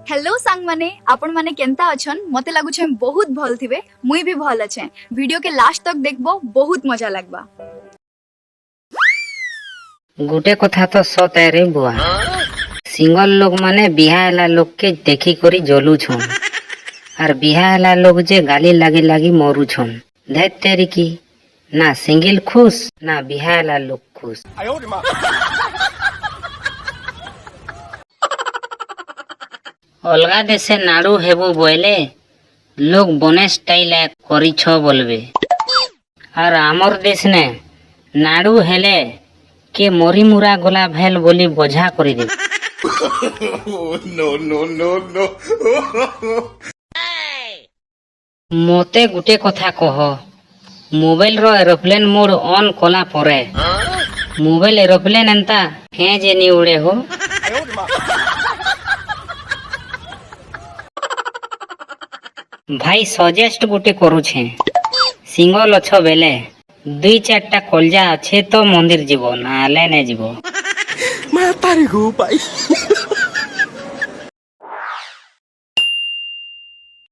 Hello सांग माने आपण माने केंता अछन मते लागुछे बहुत भल थिबे मुई भी भल अछे वीडियो के लास्ट तक देखबो बहुत मजा लागबा। गोटे कथा तो सत है रे बुआ। सिंगल लोग माने बिहाला लोग के देखी करी जलू छन और बिहाला लोग जे गाली लागी लागी मरू छन। धैत तेरी की ना सिंगल खुश ना बिहाला लोग खुश। अलगा देशे नाड़ू हेबो बोले लोग बने स्टाइल करी छ बोलबे और आमर देश ने नाड़ू हेले के मरी मुरा गला भेल बोली बोझा करी दे। मोते गुटे कथा कह मोबाइल रो एरोप्लेन मोड ऑन कला परे मोबाइल एरोप्लेन एंता हे जे नी उड़े हो। भाई सजेस्ट गुटे करू छे सिंगल अछ बेले दुई चारटा कलजा अच्छे तो मंदिर जीवो ना ले ने जीवो। मैं तारी को भाई।